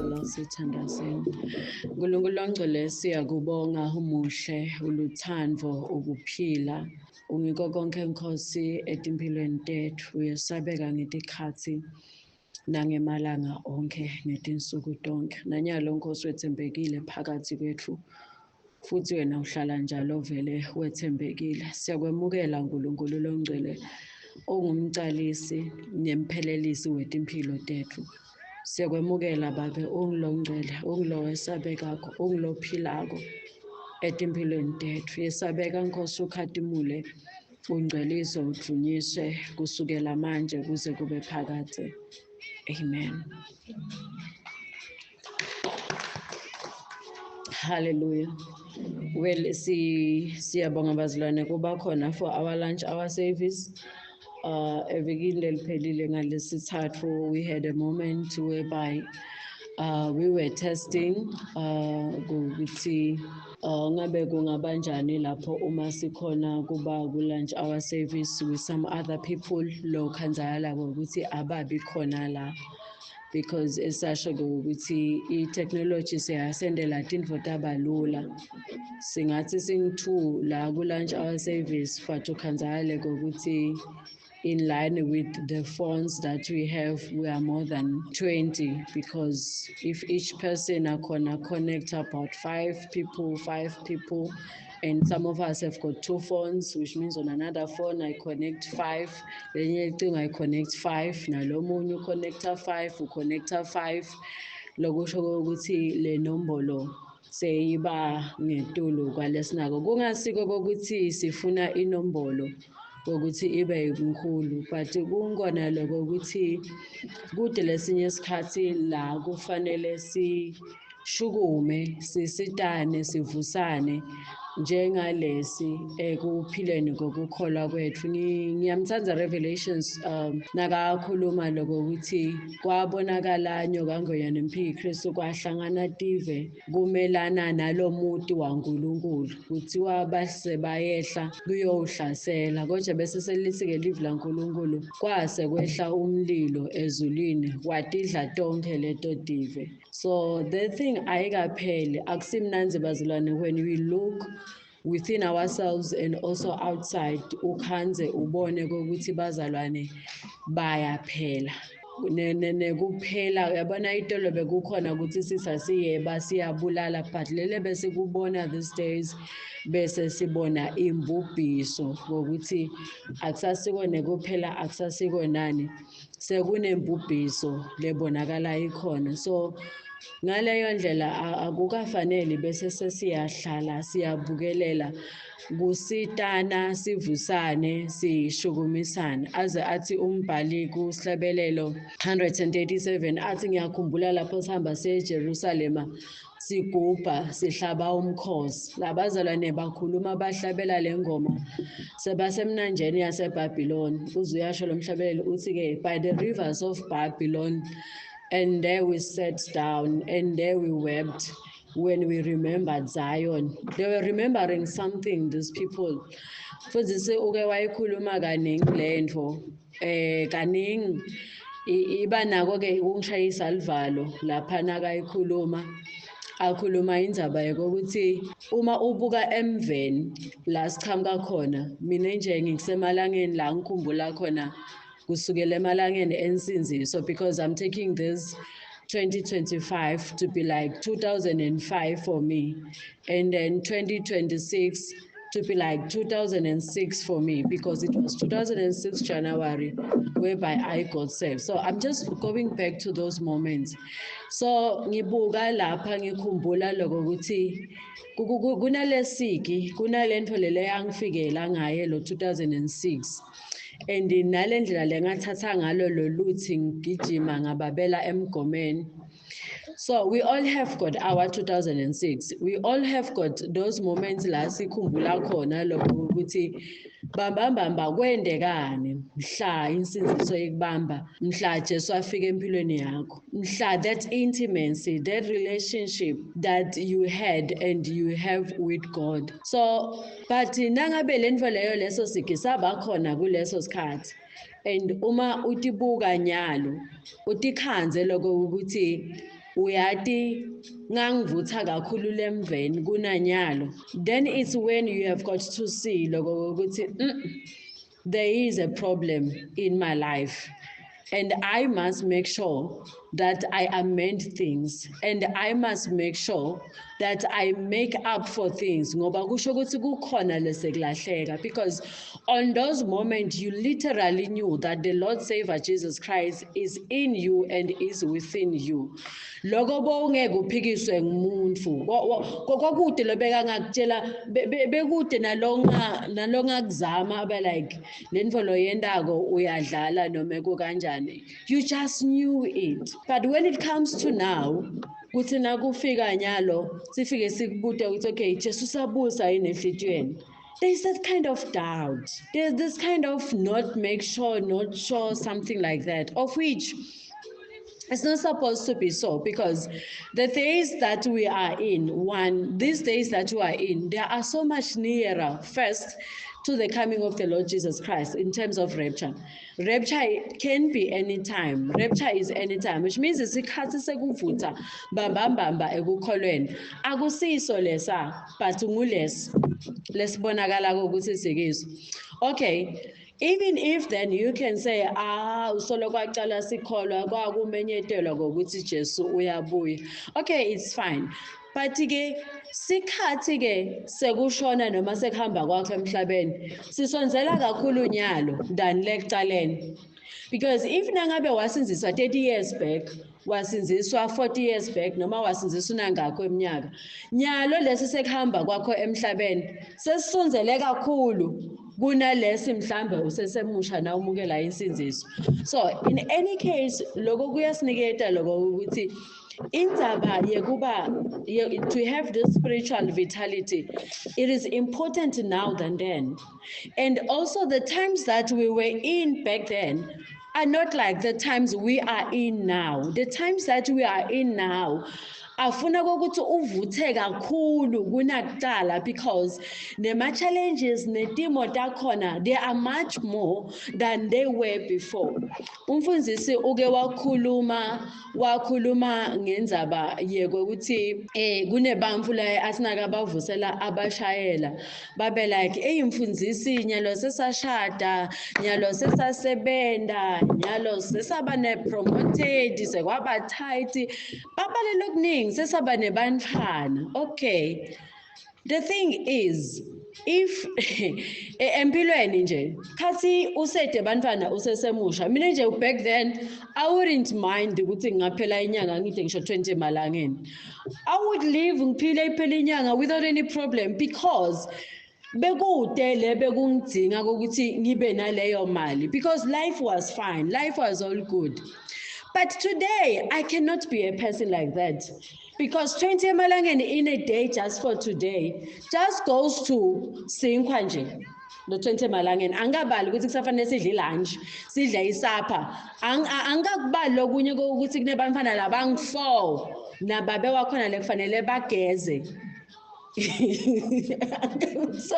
sicela sithandazeni. Nkulunkulu ongcwele siyakubonga umuhle, uluthando, ukuphila. Ungiko konke Nkosi etimpilweni tethu. Uyesabeka ngetikhathi nangemalanga onke ngetinsuku tonke. Nanyalo Nkosi wethembekile phakathi kwethu. Futhi wena uhlala njalo vele wethembekile. Siyakwemukela Nkulunkulu ongcwele ongumcalisi nemphelelisi wetimpilo tethu. Siyakwemukela Baba ongilongcwele, ongilowesabekakho, ongilophilako etimpilweni tethu. Yesabeka Nkosi ukhadimule, ungcweliswe, ujunyiswe kusukela manje kuze kube phakade. Amen. Hallelujah. Well, siyabonga bazalwane kuba khona for our lunch hour service. Evikini eliphelile ngalesithathu, we had a moment whereby we were testing ukuthi ngabe kungabanjani lapho uma sikhona kuba ku-lunch hour service with some other people, lo khanzala ukuthi ababi khona la, because esasho ukuthi i-technology siyasendela tintfo tabalula. Singathi sing-2 la ku-lunch hour service fathu khanzale ukuthi in line with the phones that we have, we are more than 20, because if each person are gonna connect about 5 people, and some of us have got 2 phones, which means on another phone I connect 5, then I connect 5, nalomunye uconnecta 5, uconnecta 5, lokusho ukuthi le nombolo seyiba ngetulu kwalesinako. Kungasiko ukuthi sifuna inombolo ukuthi ibe inkulu, but kungona lokho ukuthi kude lesinye isikhathi la kufanele sishukume, sisitane, sivusane njengalesi ekuphileni kokukholwa kwethu. Ngiyamthanda Revelations nakakhuluma lokho ukuthi kwabonakala nyokangoya nemphi Kristu kwahlangana tive kumelana nalomuti waNkulunkulu kuthiwa base bayehla kuyowuhlasela, kodwa bese selithi-ke livi laNkulunkulu kwase kwehla umlilo ezulwini watidla tonke leto tive. So the thing ayikapheli, akusimnanzi bazalwane, when we look within ourselves and also outside, ukhanze ubone ukuthi bazalwane bayaphela. Nekuphela uyabona itolo bekukhona ukuthi sisasiyeba siyabulala, but lele bese kubona these days bese sibona imbubhiso ngokuthi akusasiko nekuphela, akusasiko nani, sekunembubhiso lebonakala ikhona. So ngaleyo ndlela akukafanele bese sesiyahlala siyabukelela kusitana sivusane sishukumisane. Aze athi umbhali kuSihlabelelo 137 athi ngiyakhumbula lapho sihamba seJerusalema sigubha sihlaba umkhosi. Labazalwane bakhuluma bahlabela lengoma sebasemnanjeni yaseBhabhiloni. Uzuyasho lo mhlabelelo uthi-ke, by the rivers of Babylon, and there we sat down, and there we wept when we remembered Zion. They were remembering something, these people. Futhi se uke wayikhuluma kaningi lento kaningi iba nako-ke ukungishayisa livalo lapha nakayikhuluma, akhuluma indzaba yokuthi uma ubuka emveni la sichamuka khona, mina nje ngikusemalangeni la ngikhumbula khona kusukela emalangeni ensinziso, because I'm taking this 2025 to be like 2005 for me, and then 2026 to be like 2006 for me, because it was 2006 January whereby I got saved. So I'm just going back to those moments. So ngibuka lapha ngikhumbula lokho ukuthi kunalesiki kunalento lele yangifikela ngaye lo 2006, and nalendlela lengathatha ngalo loluthi ngigijima ngababela emgomeni. So we all have got our 2006. We all have got those moments la sikhumbula khona lokho ukuthi bambambamba kwendekani mhla insinziso yekubamba, mhla Jesu afika empilweni yakho, mhla that intimacy, that relationship that you had and you have with God. So but nangabe lento leyo leso sikisaba khona kuleso sikhathi, and uma utibuka nyalo utikhanze lokho ukuthi uyati ngangivutha kakhulu lemveni kunanyalo, then it's when you have got to see loko ukuthi there is a problem in my life. And I must make sure that I amend things, and I must make sure that I make up for things. Ngoba kusho ukuthi kukhona lesekulahleka, because on those moments you literally knew that the Lord Savior Jesus Christ is in you and is within you. Loko bowungeke uphikiswe ngumuntu. Kokude lobeka ngakutshela bekude nalonga kuzama abe like lento lo yendako uyadlala noma kukanjani. You just knew it. But when it comes to now, kuthi nakufika nyalo sifike sikubute ukuthi okay Jesu sabusa yini enhlitiyweni. There's that kind of doubt. There's this kind of not sure, something like that, of which it's not supposed to be so, because the days that we are in, these days that we are in, they are so much nearer first to the coming of the Lord Jesus Christ in terms of rapture. Rapture can be anytime. Rapture is anytime, which means isikhathi sekuvutha bambamba ekukholweni akusiso lesa, but ngulesi lesibonakala ukuthi sikiso. Okay, even if then you can say usolo kwaqala sikholwa kwakumenyetelwa ngokuthi Jesu uyabuya. Okay, it's fine. But ke sikhathi ke sekushona noma sekuhamba kwakhe emhlabeni sisonzela kakhulu nyalo than lekucaleni, because if nangabe wasinziswa 30 years back, wasinziswa 40 years back, noma wasinziswa nangakho eminyaka, nyalo lesi sekuhamba kwakho emhlabeni sesisonzele kakhulu kunalesi mhlambe usesemusha na umukela insinziso. So in any case lokho kuyasiniketa lokho ukuthi indzaba yekuba to have this spiritual vitality, it is important now than then. And also the times that we were in back then are not like the times we are in now. The times that we are in now afuna ukuthi uvuthe kakhulu kunakuqala, because nema challenges netimo takhona they are much more than they were before. Umfundisi uke wakhuluma ngendzaba yekuthi kunebantfu la asinakabavusela abashayela babe like mfundisi nyalo sesashada, nyalo sesasebenta, nyalo sesaba ne promoted, sekwaba tight, babalelo okuningi sesaba nebantfana. Okay, the thing is, if empilweni nje khathi usede bantwana usesemusha, mina nje back then I wouldn't mind ukuthi ngaphela inyanga ngide ngisho 20 emalangeni. I would live ngiphile iphela inyanga without any problem, because bekude le bekungidinga ukuthi ngibe naleyo mali, because life was fine, life was all good. But today I cannot be a person like that, because 20 emalangeni in a day just for today just goes to sinkwa nje. No 20 emalangeni angabali ukuthi kusafanele sidle lunch, sidle isapha, angakubali lokunye ukuthi kunebantfana labangu4 nababe wakhona lekufanele bageze. So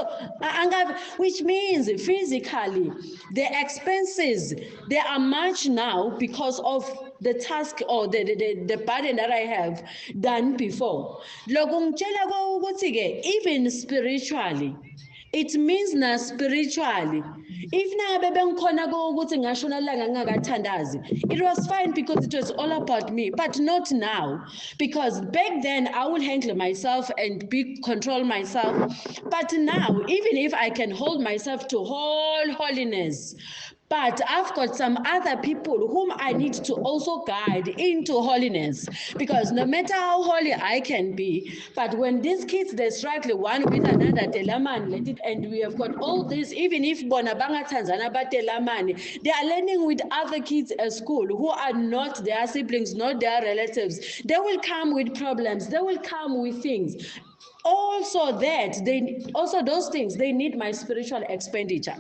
which means physically the expenses, they are much now because of the task or the burden that I have than before. Even spiritually, it means na spiritually, if na bebengikhona ukuthi ngashona langa ngakathandazi, it was fine because it was all about me, but not now, because back then I would handle myself and control myself. But now, even if I can hold myself to whole holiness, but I've got some other people whom I need to also guide into holiness, because no matter how holy I can be, but when these kids, they struggle one with another, and we have got all this, even if Bonabanga Tanzania, they are learning with other kids at school who are not their siblings, not their relatives. They will come with problems, they will come with things. Also those things, they need my spiritual expenditure.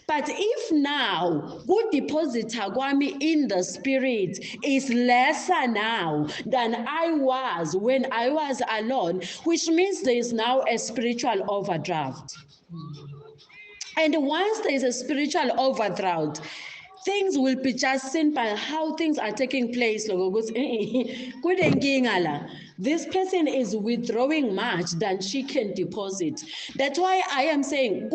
But if now good depositor kwami in the spirit is lesser now than I was when I was alone, which means there is now a spiritual overdraft. And once there is a spiritual overdraft, things will be just seen by how things are taking place. This person is withdrawing much than she can deposit. That's why I am saying,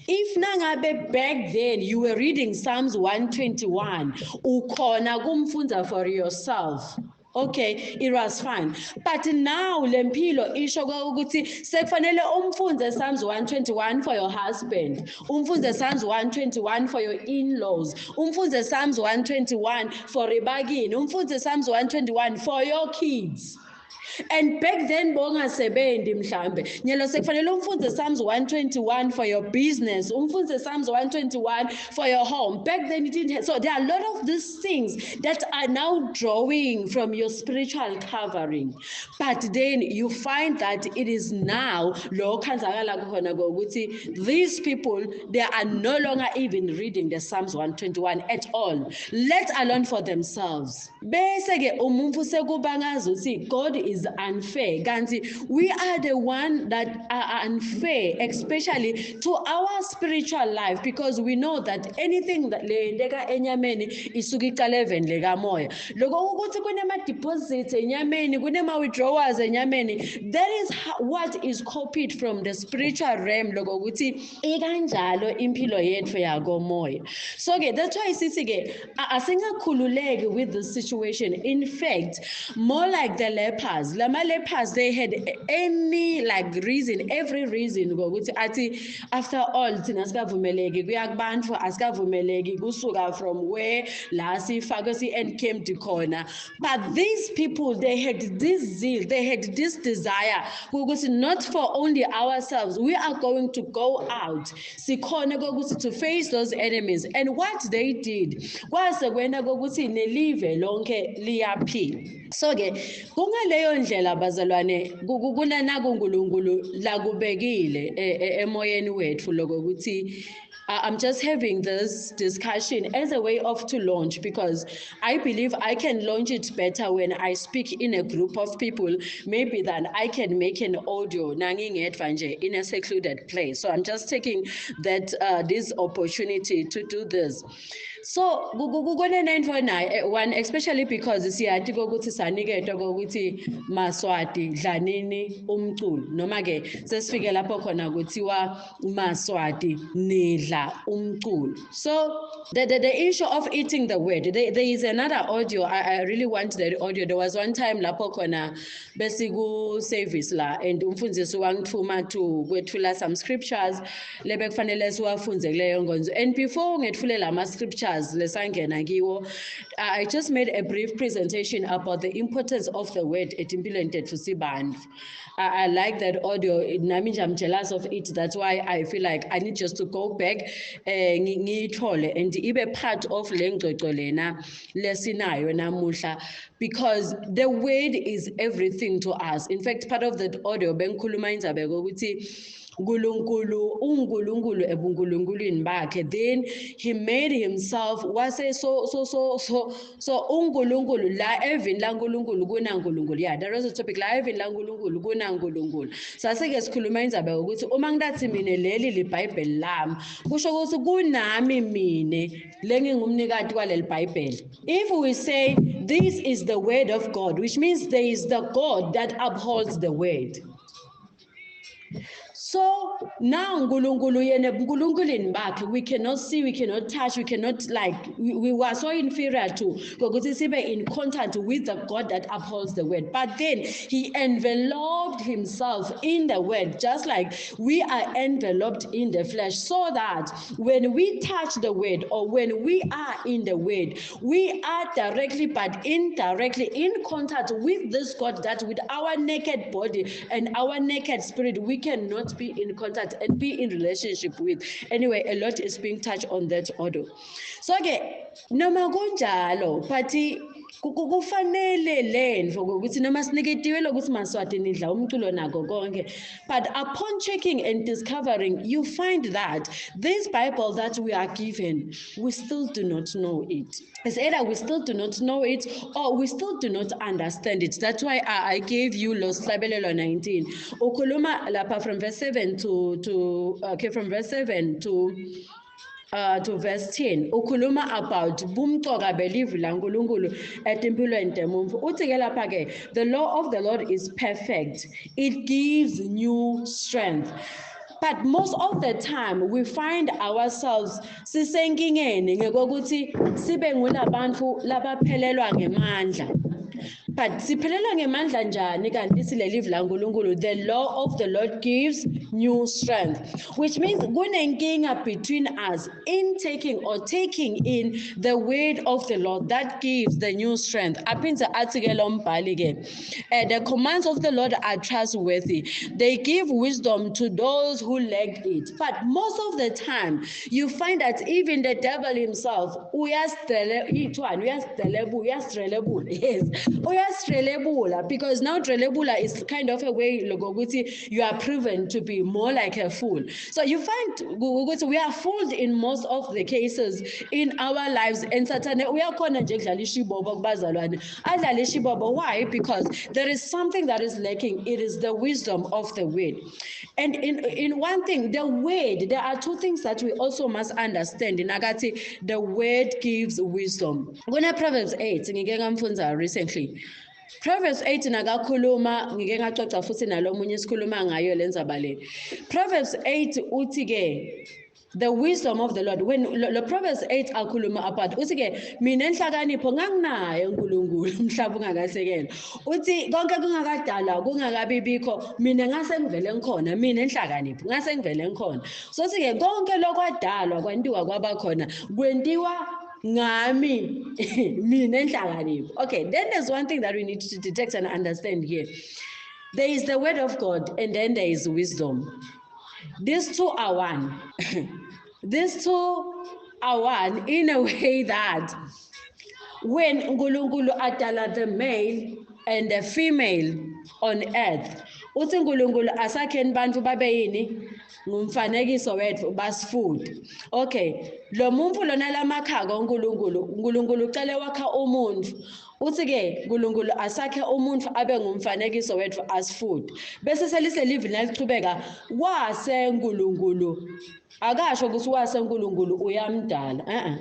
if nangabe back then you were reading Psalms 121, ukhona kumfunda for yourself. Okay, it was fine. But now lempilo isho ukuthi sekufanele umfunze Psalms 121 for your husband, umfunze Psalms 121 for your in-laws, umfunze Psalms 121 for ibagini, umfunze Psalms 121 for your kids. And back then bongasebenzi mhlambe nyelo sekufanele umfunze Psalms 121 for your business, umfunze Psalms 121 for your home. Back then it didn't have, so there are a lot of these things that are now drawing from your spiritual covering. But then you find that it is now these people, they are no longer even reading the Psalms 121 at all, let alone for themselves. God is unfair. We are the one that are unfair, especially to our spiritual life, because we know that anything that lendeka enyameni isuka iqaleveni leka moya. Lokho ukuthi kunema deposits enyameni, kunema withdrawals enyameni, that is what is copied from the spiritual realm. Lokho ukuthi ikanjalo impilo yethu yako moya. So that's why sithi asingakhululeki with this situation. In fact, more like the lepers. Lama lepers, they had any reason, every reason ukuthi athi after all thina sikavumeleki kuyakubantu asikavumeleki kusuka from where la sifake si-end-camp khona. But these people, they had this zeal, they had this desire ukuthi not for only ourselves, we are going to go out sikhona ukuthi to face those enemies. And what they did was kwena ukuthi nelive lonke liyaphila. So kungaleyo ndlela bazalwane kunanaku uNkulunkulu la kubekile emoyeni wethu lokho ukuthi I'm just having this discussion as a way of to launch, because I believe I can launch it better when I speak in a group of people, maybe than I can make an audio in a secluded place. So I'm just taking that this opportunity to do this. So one, especially because siyathi ukuthi saniketwa ukuthi Maswati dlanini umculo, noma ke sesifike lapho khona kuthiwa Maswati nidla umculo. So the issue of eating the word, there is another audio. I really want that audio. There was one time lapho khona besiku service la, and umfundisi wangithuma to kwethula some scriptures lebe kufanele siwafunze kuleyo nkonzo. And before ngethule lama scriptures lesangena kiwo, I just made a brief presentation about the importance of the word etimpilweni tethu sibandfu. I like that audio. I'm jealous of it. That's why I feel like I need just to go back and ibe part of lengxoxo lena lesinayo namuhla, because the word is everything to us. In fact, part of that audio bengikhuluma indaba ukuthi uNkulunkulu ebuNkulunkulwini bakhe, then he made himself wase so uNkulunkulu la evini la uNkulunkulu kunaNkulunkulu. Yeah, there was a topic la evini la uNkulunkulu kunaNkulunkulu. Saseke sikhuluma indaba ukuthi uma ngidathi mina leli liBhayibheli lami kusho ukuthi kunami mine lengingumnikati kwaleli Bhayibheli. If we say this is the word of God, which means there is the God that upholds the word. So now we cannot see, we cannot touch, we cannot we were so inferior to because in contact with the God that upholds the word. But then he enveloped himself in the word, just like we are enveloped in the flesh, so that when we touch the word or when we are in the word, we are directly but indirectly in contact with this God that with our naked body and our naked spirit we cannot be in contact and be in relationship with. Anyway, a lot is being touched on that order. So noma kunjalo, but kufanele lendvo ukuthi noma siniketiwe lokuthi Maswati nidla umculo nako konke, but upon checking and discovering, you find that this Bible that we are given, we still do not know it. It's either we still do not know it or we still do not understand it. That's why I gave you Los Hlabelelo 19. Ukhuluma lapha from verse 7 from verse 7 to verse 10 ukhuluma about bumcoka believe la uNkulunkulu etimpilweni temuntfu uthi ke lapha ke the law of the Lord is perfect, it gives new strength. But most of the time we find ourselves sisenkingeni ngekokuthi sibe ngulabantu labaphelelwa ngemandla. But siphelelwa ngemandla njani kanti silelive la uNkulunkulu? The law of the Lord gives new strength, which means kunenkinga between us in taking in the word of the Lord that gives the new strength. Aphindze athi ke lo mbhali ke the commands of the Lord are trustworthy, they give wisdom to those who lack it. But most of the time you find that even the devil himself because now trelebula is kind of a way you are proven to be more like a fool. So you find we are fooled in most of the cases in our lives, and Satan why? Because there is something that is lacking. It is the wisdom of the word. And in one thing, the word, there are two things that we also must understand. In Agati, the word gives wisdom. When I Proverbs 8 recently, Proverbs 8 nagakhuluma ngike ngaxoxa futhi nalomunye isikhuluma ngayo lenzaba le. Proverbs 8 uthi ke the wisdom of the Lord. When the Proverbs 8 akhuluma about uthi ke mina enhlakanipho nganginayo uNkulunkulu umhlaba ungakasekela. Uthi konke kungakadala kungakabi bikho mina ngase ngivele ngikhona, mina enhlakanipho ngase ngivele ngikhona. So uthi ke konke lokwadalwa kwantiwa kwaba khona kwentiwa ngami mina enhlakanipho. Okay, then there's one thing that we need to detect and understand here. There is the word of God and then there is wisdom. These two are one. These two are one in a way that when uNkulunkulu adala the male and the female on earth, uthi uNkulunkulu asakheni bantu babe yini ngumfanekiso wethu basifude. Okay, lo muntu lona lamakhaka uNkulunkulu ucele wakha umuntu. Uthi ke uNkulunkulu asakhe umuntu abe ngumfanekiso wethu asifude. Bese selise live nalichubeka wase uNkulunkulu. Akasho ukuthi wase uNkulunkulu uyamdala.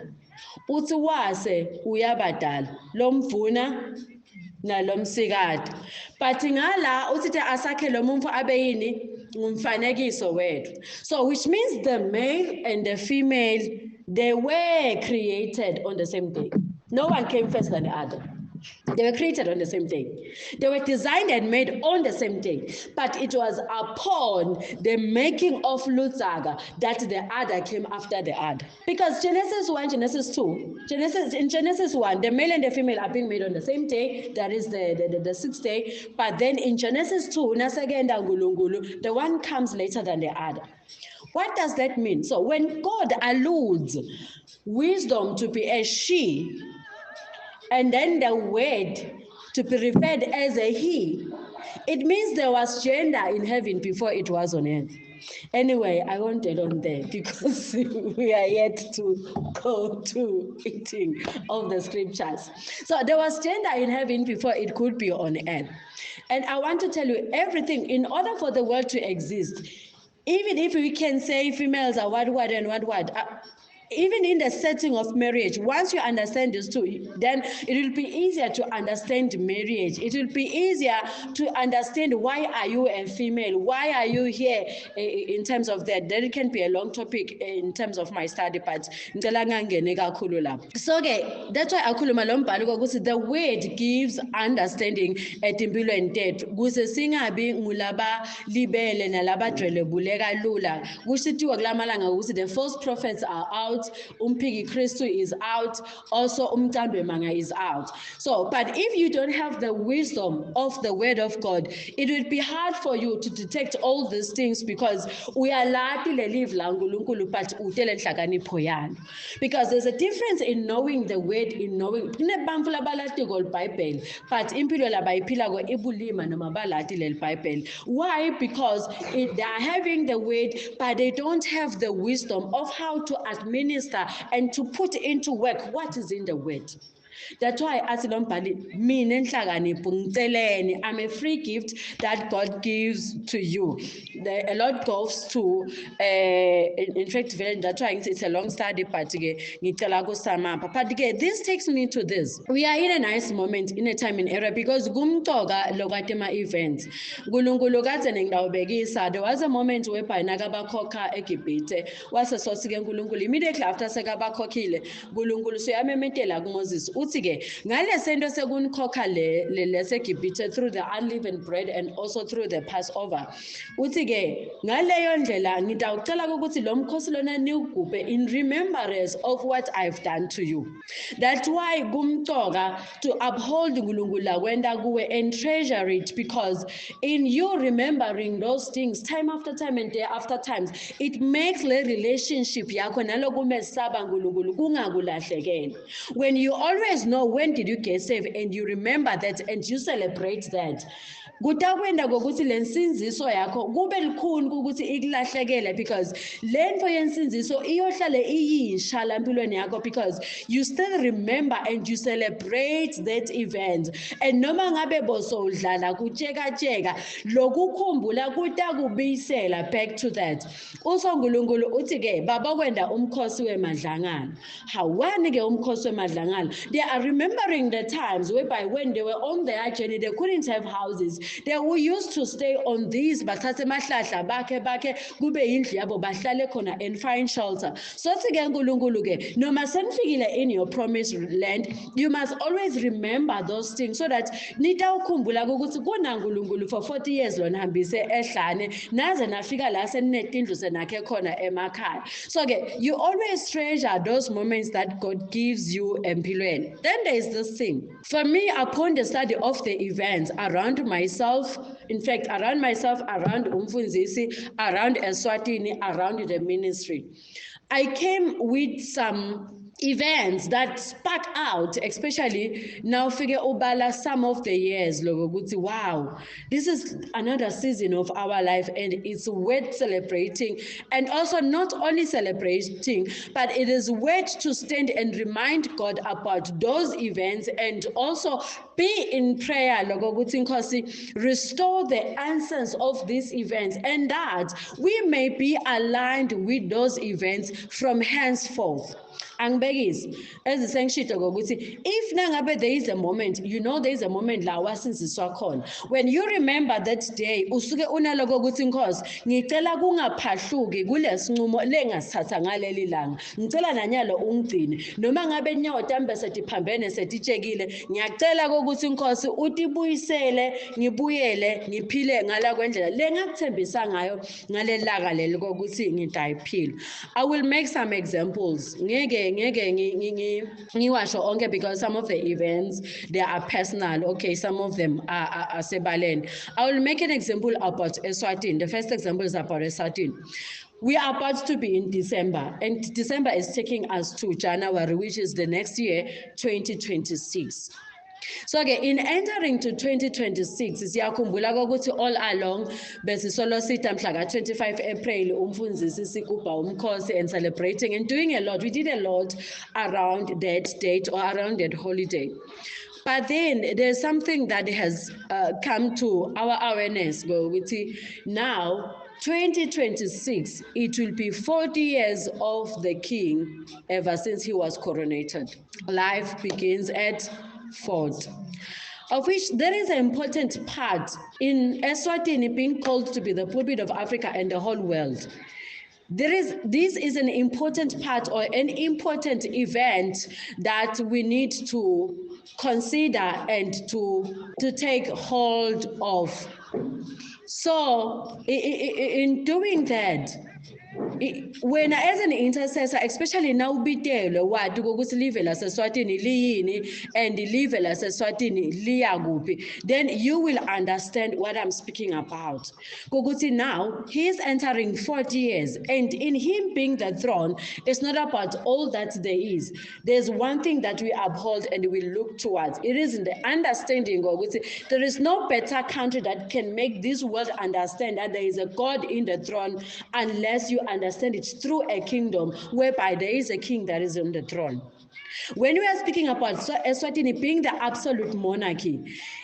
Uthi wase uyabadala. Lo mvuna nalomsikade. But ngala uthi asakhe lo muntu abe yini ngumfanekiso wethu. So which means the male and the female, they were created on the same day. No one came first than the other. They were created on the same day. They were designed and made on the same day. But it was upon the making of Lutzaga that the other came after the other. Because Genesis 1, Genesis 2, in Genesis 1, the male and the female are being made on the same day. That is the sixth day. But then in Genesis 2, Nasagenda Ngulungulu, the one comes later than the other. What does that mean? So when God alludes wisdom to be a she, and then the word to be referred as a he, it means there was gender in heaven before it was on earth. Anyway, I won't dwell on there because we are yet to go to eating of the scriptures. So there was gender in heaven before it could be on earth. And I want to tell you everything, in order for the world to exist, even if we can say females are what and what, even in the setting of marriage, once you understand this too, then it will be easier to understand marriage. It will be easier to understand why are you a female? Why are you here in terms of that? Then it can be a long topic in terms of my study, but so okay, that's why the word gives understanding etimpilweni tethu. Kuze singabi ngulaba libele nalaba dwelebuleka lula. Kusithiwa kulamalanga ukuthi the false prophets are out out, Umpigi Christu is out, also Umtambe Manga is out. So, but if you don't have the wisdom of the word of God, it would be hard for you to detect all these things because we are likely to live langulunkulu but utele nhlakanipho yalo. Because there's a difference in knowing the word, in knowing kunebantfu labalatiko iBhayibheli but impilo labayiphilako ibulima noma balati leli Bible. Why? Because they are having the word but they don't have the wisdom of how to administer and to put into work what is in the word. That's why athi lo mbhali mina enhlakanipho ngiceleni, I'm a free gift that God gives to you. A lot goes to in fact that's why it's a long study but ngicela kusamapha. But this takes me to this. We are in a nice moment, in a time in era, because kumcoka lokatema events. Nkulunkulu kade ngingawubekisa, there was a moment whereby nakabakhokha eGibhite wase sosike nkulunkulu immediately after sekabakhokhile nkulunkulu seyamemetela kuMoses uthi ke ngale sento sekunikhokha leseGibhite through the unleavened bread and also through the Passover uthi ke ngaleyo ndlela ngidawucela ukuthi lo mkhosi lona niwugubhe in remembrance of what I've done to you. That's why kumcoka to uphold nkulunkulu lakwenda kuwe and treasure it, because in you remembering those things time after time and day after times, it makes the relationship yakho nalokumesaba nkulunkulu kungakulahlekeli. When you always know when did you get saved and you remember that and you celebrate that, kutakwenda kokuthi lensinziso yakho kube likhulu ukuthi ikulahlekele, because lento yensinziso iyohlale iyisha la empilweni yakho, because you still remember and you celebrate that event. And noma ngabe bosodlala kutsheka lokukhumbula kutakubuyisela back to that. USonkulunkulu uthi ke baba kwenda umkhosi wemadlangana. Hawani ke umkhosi wemadlangana? They are remembering the times whereby when they were on their journey they couldn't have houses. They were used to stay on these bathathe mahlahla bakhe kube indlu yabo bahlale khona and find shelter. So ke nkulunkulu ke noma senifikile in your promised land, you must always remember those things so that nitawukhumbula ukuthi kunankulunkulu for 40 years lona hambise ehlane naze nafika la senetindlu senakhe khona emakhaya. So ke you always treasure those moments that God gives you empilweni. Then there is this thing. For me, upon the study of the events around myself, in fact, around Umfundisi, around Eswatini, around the ministry, I came with some events that spark out, especially now figure ubala some of the years lokuthi wow, this is another season of our life and it's worth celebrating, and also not only celebrating but it is worth to stand and remind God about those events and also be in prayer lokuthi Nkosi restore the answers of these events and that we may be aligned with those events from henceforth. Angibekisi ezisengishito ngokuthi if nangabe there is a moment, you know there is a moment la wasinziswa khona, when you remember that day usuke unaloko ukuthi Nkosi ngicela kungaphahluki kulesinqumo lengasithatha ngaleli langa, ngicela nanyalo ungigcine noma ngabe inyawo tambe setiphambene setitshekile, ngiyacela ukuthi Nkosi utibuyisele ngibuyele ngiphile ngala kwendlela lengakuthembisa ngayo ngaleli langa leli kokuthi ngidayiphile. I will make some examples. Ngiwasho onke because some of the events they are personal. Okay, some of them are sebaleni. I will make an example about Eswatini. The first example is about Eswatini. We are about to be in December, and December is taking us to January, which is the next year, 2026. So again, in entering to 2026, siyakhumbula ukuthi all along besisolo sitha mhla ka-25 April umfundisi sigubha umkhosi and celebrating and doing a lot. We did a lot around that date or around that holiday. But then there's something that has come to our awareness. Now 2026, it will be 40 years of the king ever since he was coronated. Life begins at 40. Of which there is an important part in Eswatini being called to be the pulpit of Africa and the whole world. This is an important part or an important event that we need to consider and to take hold of. So in doing that, Wena as an intercessor, especially now bitelo wathi ukuthi live laseSwatini liyini and live laseSwatini liya kuphi, then you will understand what I'm speaking about. Kokuthi now he is entering 40 years, and in him being the throne, it's not about all that there is. There's one thing that we uphold and we look towards. It is in the understanding of there is no better country that can make this world understand that there is a God in the throne unless you understand it through a kingdom whereby there is a king that is on the throne. When we are speaking about Eswatini being the absolute monarchy,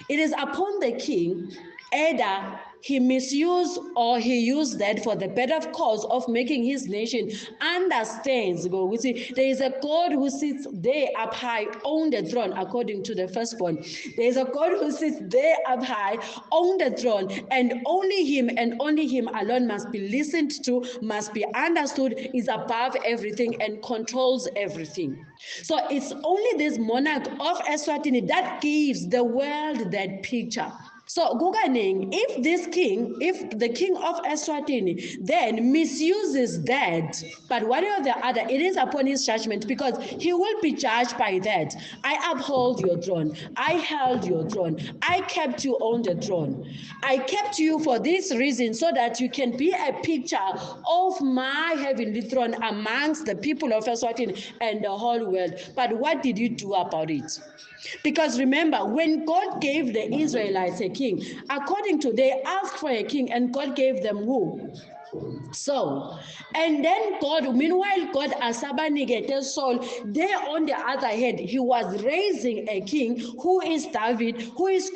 it is upon the king, either he misused or he used that for the better cause of making his nation understands. There is a God who sits there up high on the throne, according to the firstborn. There is a God who sits there up high on the throne, and only him alone must be listened to, must be understood, is above everything and controls everything. So it's only this monarch of Eswatini that gives the world that picture. So Guganing, if the king of Eswatini then misuses that, but one or the other, it is upon his judgment, because he will be judged by that. I uphold your throne. I held your throne. I kept you on the throne. I kept you for this reason, so that you can be a picture of my heavenly throne amongst the people of Eswatini and the whole world. But what did you do about it? Because remember, when God gave the Israelites a king, according to they asked for a king, and God gave them who? Saul. And then meanwhile God asabanigete Saul, there on the other hand, he was raising a king who is David, who is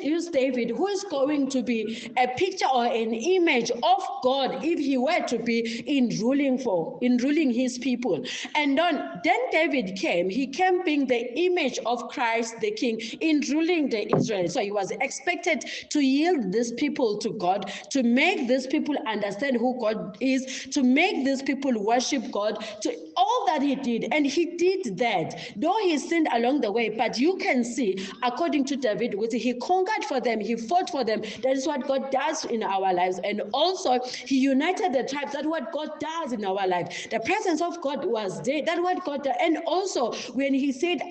going to be a picture or an image of God if he were to be in ruling his people. And then David came, he came being the image of Christ the king in ruling the Israel. So he was expected to yield these people to God, to make these people understand who God is, to make these people worship God, to all that he did. And he did that, though he sinned along the way. But you can see, according to David, he conquered for them, he fought for them. That is what God does in our lives. And also he united the tribes. That's what God does in our life. The presence of God was there. That's what God does. And also when he said so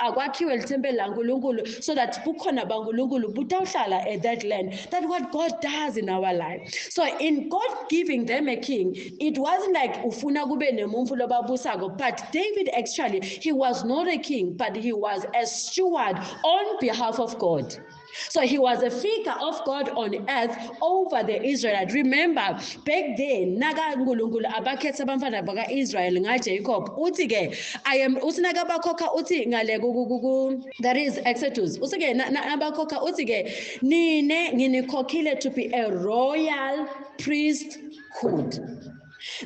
that at that land, that's what God does in our life. So in God giving them a king, it wasn't like ufuna kube nemuntu lobabusako, but David actually, he was not a king, but he was a steward on behalf of God. So he was a figure of God on earth over the Israelites. Remember, back then, naga ngulunkulu abakhetha abamfana baka Israel ngaJacob. Uthi ke, I am usinaga bakhoka uthi ngale that is Exodus. Uthi ke nabakhoka uthi ke nine nginikhokhile to be a royal priesthood.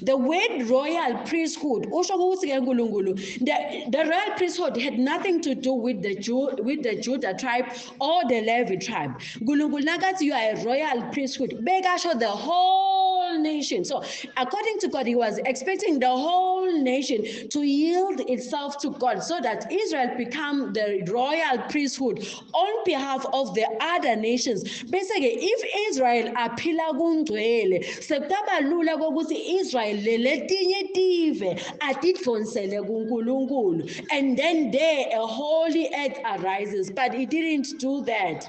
The word royal priesthood, the royal priesthood had nothing to do with the Judah tribe or the Levi tribe. You are a royal priesthood. The whole nation. So according to God, he was expecting the whole nation to yield itself to God, so that Israel become the royal priesthood on behalf of the other nations. Basically, if Israel aphila kungcwele, sekutaba lula kokuthi Israel letinye tive atitfonsele kuNkulunkulu, and then there a holy earth arises, but it didn't do that.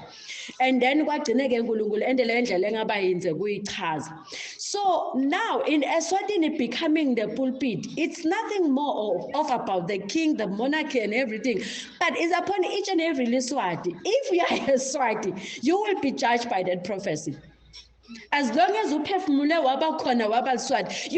And then kwagcine ke uNkulunkulu endele indlela engabayinze kuyichaza. So now in Eswatini becoming the pulpit, it's nothing more of about the king, the monarchy and everything, but it's upon each and every Swati. If you are a Swati, you will be judged by that prophecy. As long as you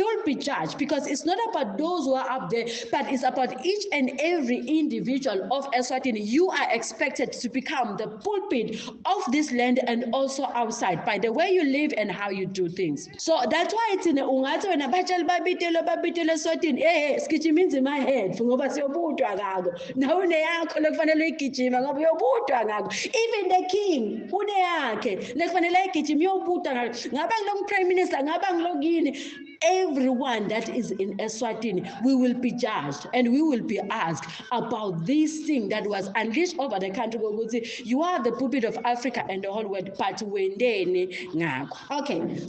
will be judged, because it's not about those who are up there, but it's about each and every individual of Eswatini. You are expected to become the pulpit of this land and also outside by the way you live and how you do things. So that's why it's in ungathi wena bachali babitele Eswatini sigijima in my head ngoba siyobudwa ngako nawe uneyakho lekufanele igijima ngoba uyobudwa ngako. Even the king uneyakhe lekufanele igijima uyobudwa ngaba ngilo prime minister, ngaba ngilokini, everyone that is in Eswatini, we will be judged and we will be asked about this thing that was unleashed over the country. You are the pulpit of Africa and the whole world, but okay,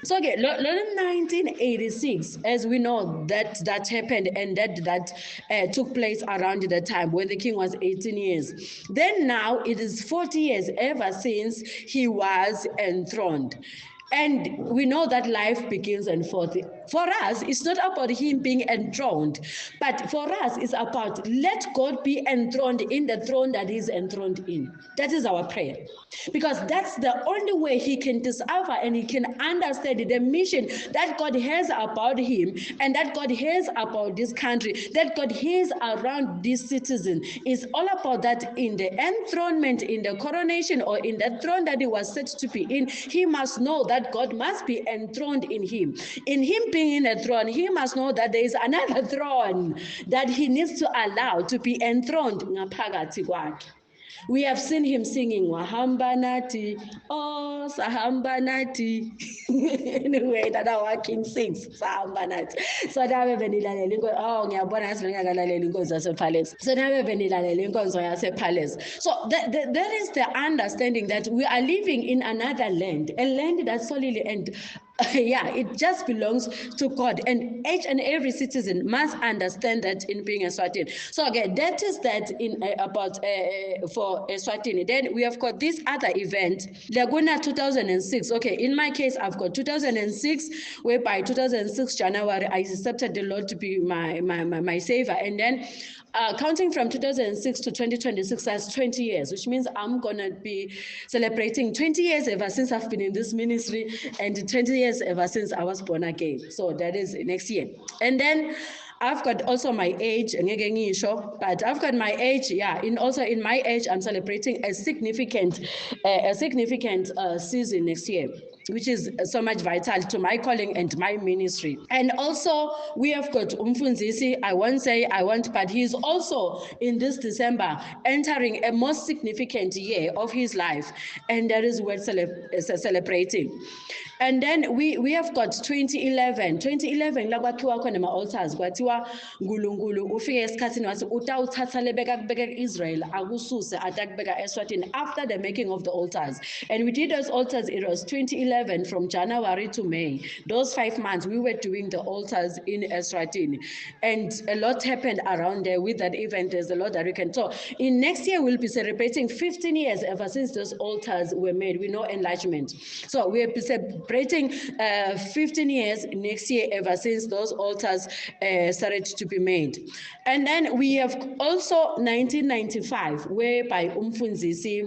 so okay, 1986, as we know, that happened, and that took place around the time when the king was 18 years. Then now it is 40 years ever since he was enthroned. And we know that life begins and forth. For us, it's not about him being enthroned, but for us, it's about let God be enthroned in the throne that he's enthroned in. That is our prayer. Because that's the only way he can decipher and he can understand the mission that God has about him and that God has about this country, that God has around this citizen. It's all about that in the enthronement, in the coronation, or in the throne that he was set to be in, he must know that God must be enthroned in him. In him being in a throne, he must know that there is another throne that he needs to allow to be enthroned ngaphakathi kwakhe. We have seen him singing Wahamba Nati, oh Sahamba Nati. Anyway, that our king sings Sahamba Nati. So now we benilalela inkonzo. Oh, ngiyabona ngathi ngingakalalela inkonzo yasepalace. So now we benilalela inkonzo yasepalace. So that is the understanding that we are living in another land, a land that solely and it just belongs to God, and each and every citizen must understand that in being a Swatini. So again, that is that in about for Eswatini. Then we have got this other event, Laguna 2006. Okay, in my case, I've got 2006, whereby 2006 January I accepted the Lord to be my savior, and then counting from 2006 to 2026, that's 20 years, which means I'm gonna be celebrating 20 years ever since I've been in this ministry, and 20 years ever since I was born again. So that is next year. And then I've got also my age, but I've got my age, in my age, I'm celebrating a significant season next year, which is so much vital to my calling and my ministry. And also we have got Umfunzisi, but he's also in this December entering a most significant year of his life, and that is worth celebrating. And then we have got 2011 la kwakhiwa khona ama-altars, kwathiwa uNkulunkulu ufike esikhathini wathi utawuthatha lebeka kubeka Israel akususe atakubeka Eswatini after the making of the altars. And we did those altars. It was 2011 from January to May. Those 5 months we were doing the altars in Eswatini, and a lot happened around there with that event. There's a lot that we can talk. In next year we'll be celebrating 15 years ever since those altars were made. We know enlargement. So we'll be celebrating 15 years next year ever since those altars started to be made. And then we have also 1995, whereby Umfunzisi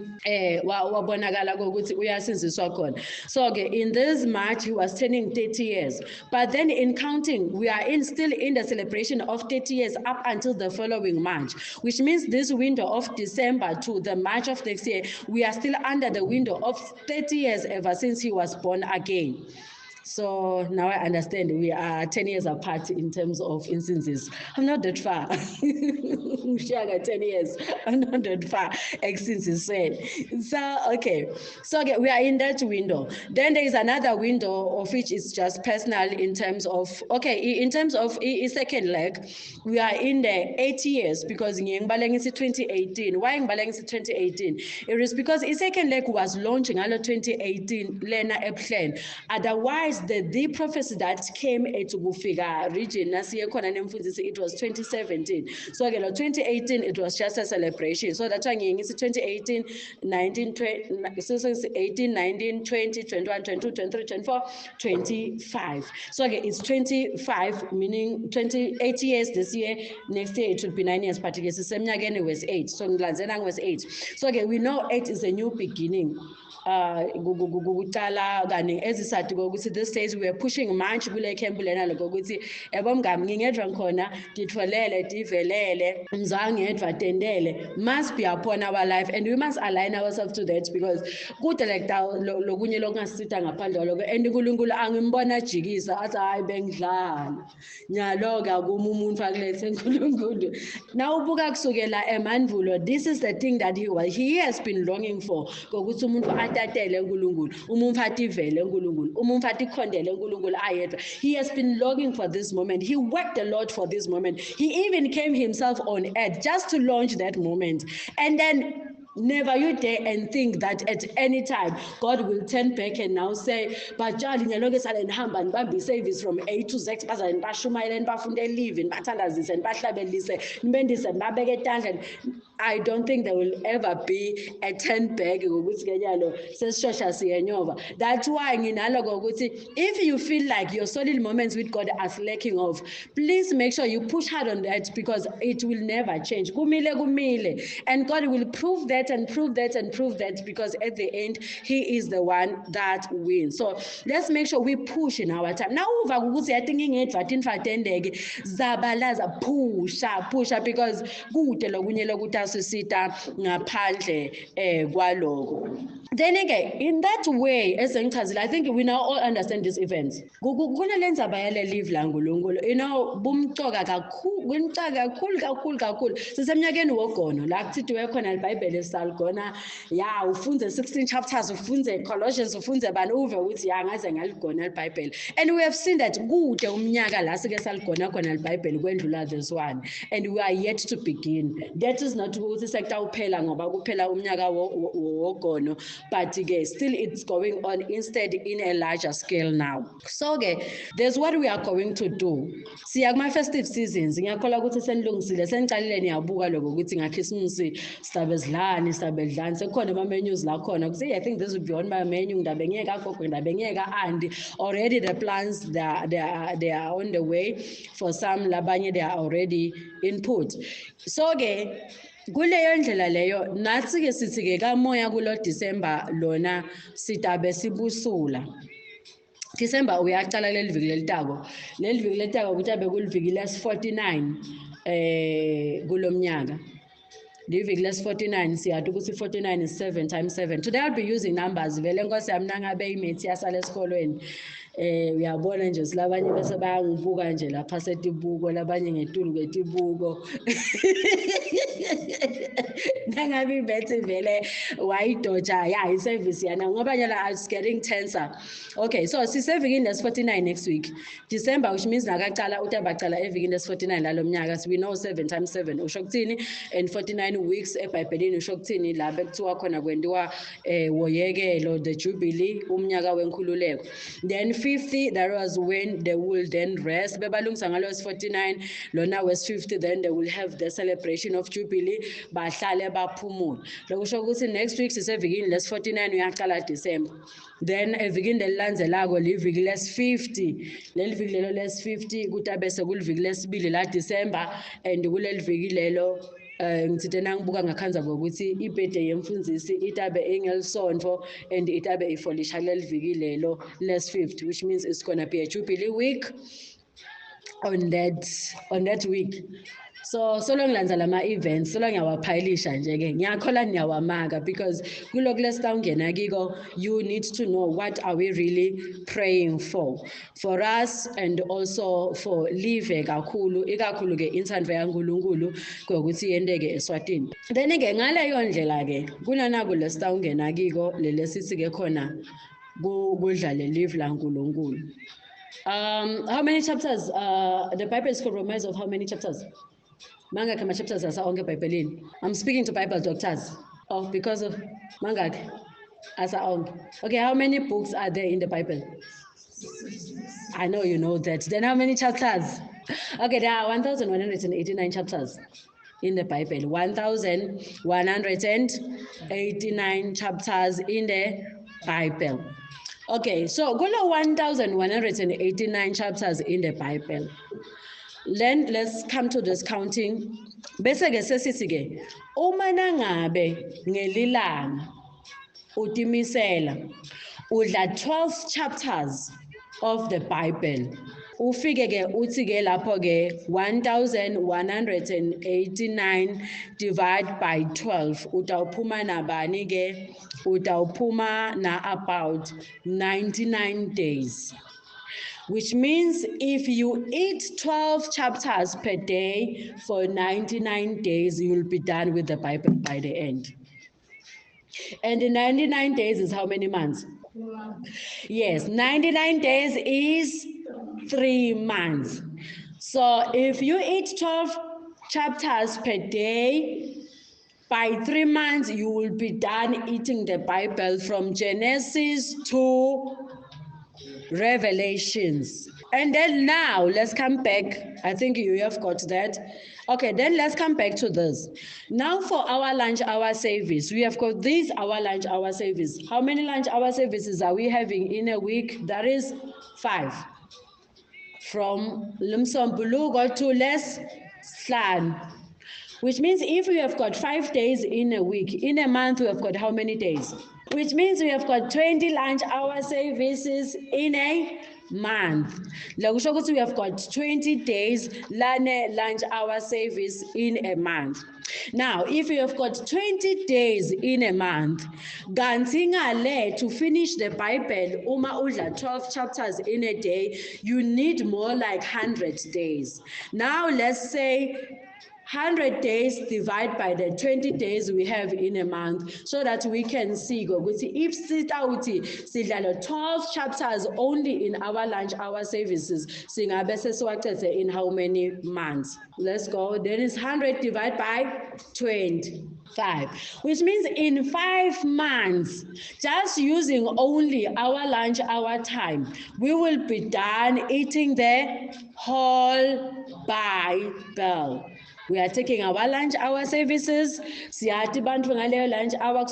wabonakala ukuthi uyasinziswa khona. So okay, in this March he was turning 30 years. But then in counting, we are still in the celebration of 30 years up until the following March, which means this window of December to the March of next year, we are still under the window of 30 years ever since he was born again. So now I understand we are 10 years apart in terms of instances. I'm not that far. 10 years. I'm not that far. Since he said. So okay. So okay, we are in that window. Then there is another window of which is just personal in terms of in terms of a second leg, we are in the 80 years because in 2018. Why in 2018? It is because a second leg was launching in 2018 Lena Eplen. Otherwise, the prophecy that came to Bufiga region, it was 2017. So again, 2018, it was just a celebration. So that's why it's 2018, 19, 20, 18, 19, 20, 21, 22, 23, 24, 25. So again, it's 25, meaning 28 years this year. Next year, it will be 9 years, but it's the same again, it was 8. So Nglanzenang was 8. So again, we know 8 is a new beginning. These days we are pushing much kule camp lena lokuthi yabo mngami ngingedwa khona ditfolele divelele mzangedwa tendele must be upon our life, and we must align ourselves to that, because kude like lokunye lokungasitha ngaphandle lokho, and uNkulunkulu angimbona jikisa athi hayi bengidlala nyaloka kuma umuntu akulethe uNkulunkulu. Now ubuka kusukela emandulo, this is the thing that he has been longing for, ukuthi umuntu umfatatele uNkulunkulu, umfativele uNkulunkulu, umfatikhondele uNkulunkulu ayedwa. He has been longing for this moment. He worked a lot for this moment. He even came himself on earth just to launch that moment. And then never you dare and think that at any time God will turn back and now say, "Bajali ngeloke sale nihamba nibambe service from A to Z, baza nibashumayela nibafunde live nibathandazise nibahlabelise nibendise nibabeke etandleni." I don't think there will ever be a turn back ngokuthi kenyalo sesishosha siyenyova. That's why nginalo ngokuthi if you feel like your solid moments with God are lacking of, please make sure you push hard on that, because it will never change. Kumile. And God will prove that and prove that and prove that, because at the end He is the one that wins. So let's make sure we push in our time. Now uva ukuthi yatingi ngedvatin fatendeke zabalaza pusha, because kude lokunye lokuthi asisita ngaphandle kwaloko. Then again, in that way, as I think we now all understand these events. Kunalenza bayale live la uNkulunkulu. You know, bumcoka kakhulu. Sisemnyakeni wogono la kuthithiwe khona iBhayibheli saligona. Ya ufunze 16 chapters, ufunze Colossians, ufunze bani uve ukuthi ya ngaze ngaligona iBhayibheli. And we have seen that kude umnyaka la sike saligona khona iBhayibheli kwendlula this one. And we are yet to begin. That is not ukuthi sekutawuphela ngoba kuphela umnyaka wogono. But again, still it's going on instead in a larger scale now. So there's what we are going to do. Siya kuma festive seasons, ngiyakhola ukuthi senilungisile, senicalile niyabuka lokho ukuthi ngaChristmas stabezlani, stabedlani, sekukhona ama menus la khona. Ukuthi I think this will be on my menu, ndabe ngiyeka gogo, ndabe ngiyeka andi. Already the plans they are on the way. For some labanye they are already input. So kuleyo ndlela leyo nathi ke sithi ke kamoya kulo December lona sitabe sibusula. December uyaqala leliviki lelitako ukuthi abe kuliviki les49 kulomnyaka. Liviki les49 siyathi ukuthi 49 is 7 times 7. Today I'll be using numbers vele Nkosi yami nangabe imethi yasala esikolweni. Uyabona nje silabanye bese bayangibuka nje lapha setibuko, labanye ngetulu kwetibuko. Nangabe imethi vele wayidoja ya iservice yana ngoba nyala is getting tenser. Okay, so sisevikini les49 next week. December, which means nakaqala utabaqala evikini les49 lalomnyaka. So we know 7 times 7 usho kuthini, and 49 weeks eBhayibhelini usho kuthini la bekuthiwa khona kwendiwa woyekelo, the jubilee, umnyaka wenkhululeko. Then 50, that was when they will then rest. Bebalungisa ngalo 49 lona wes 50, then they will have the celebration of jubilee, bahlale baphumule. Lokusho ukuthi next week sisevikini les49 uyaqala December. Then evikini lelilandzelako liviki les50, leliviki lelo les50 kutabe sekuliviki lesibili la December, and kuleliviki lelo ngithithe nangibuka ngakhanza ngokuthi ibirthday yemfundisi itabe engelisonto and itabe ifolisha leliviki lelo les50, which means it's going to be a jubilee week on that week. So long lanza lama events, so long ngiyawaphilisha nje ke ngiyakhola niyawamaka, because kuloko lesitawungena kiko you need to know what are we really praying for us, and also for live kakhulu ikakhulu ke insandvo yaNkulunkulu kokuthi yendeke eSwatini. Then ke ngaleyo ndlela ke kunana kulesitawungena kiko lelesithi ke khona kudlale live laNkulunkulu. How many chapters? The Bible is composed of how many chapters? Mangakhi ama chapters asa onke eBhayibhelini? I'm speaking to Bible doctors. Oh, because of mangakhi asa onke. Okay, how many books are there in the Bible? I know you know that. Then how many chapters? Okay, there are 1,189 chapters in the Bible. 1,189 chapters in the Bible. Okay, so kulo 1,189 chapters in the Bible. Then let's come to this counting. Bese ke sesithi ke uma nangabe ngelilanga utimisela udla 12 chapters of the Bible. Ufike ke uthi ke lapho ke 1,189 divide by 12 utawuphuma nabani ke, utawuphuma na about 99 days. Which means if you eat 12 chapters per day for 99 days, you will be done with the Bible by the end. And 99 days is how many months? Yes, 99 days is 3 months. So if you eat 12 chapters per day, by 3 months, you will be done eating the Bible from Genesis to Revelations. And then now, let's come back. I think you have got that. Okay, then let's come back to this. Now for our lunch hour service, we have got this, our lunch hour service. How many lunch hour services are we having in a week? That is 5. From Limsombuluko to Leslan. Which means if we have got 5 days in a week, in a month we have got how many days? Which means we have got 20 lunch hour services in a month. We have got 20 days lunch hour service in a month. Now, if you have got 20 days in a month, to finish the Bible, uma udla 12 chapters in a day, you need more like 100 days. Now, let's say 100 days divide by the 20 days we have in a month, so that we can see if sidlala 12 chapters only in our lunch hour services, singabe sesiwaqede in how many months? Let's go. Then it's 100 divided by 25, which means in 5 months, just using only our lunch hour time, we will be done eating the whole Bible. We are taking our lunch hour services. Lunch hour.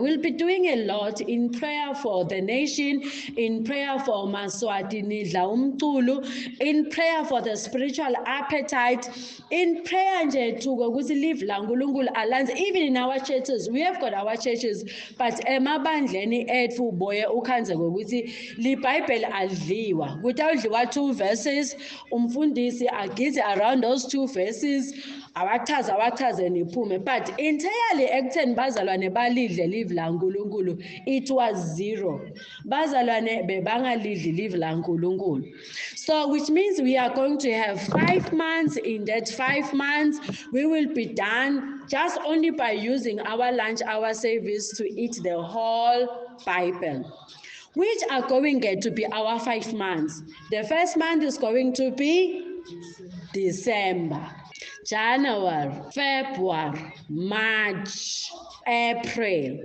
We'll be doing a lot in prayer for the nation, in prayer for Maswati Nidla Umtulu, in prayer for the spiritual appetite, in prayer to live langulungul alliance. Even in our churches, we have got our churches, but emabandleni ethu boye ukhanze ngokuthi li Bible adliwa. Kutawudliwa 2 verses, umfundisi agize around those 2 verses. Awachaze niphume, but entirely ekutheni bazalwane balidle live laNkulunkulu, it was 0. Bazalwane bebangalidli live laNkulunkulu. So which means we are going to have 5 months. In that 5 months, we will be done just only by using our lunch hour service to eat the whole Bible, which are going to be our 5 months. The first month is going to be December, January, February, March, April,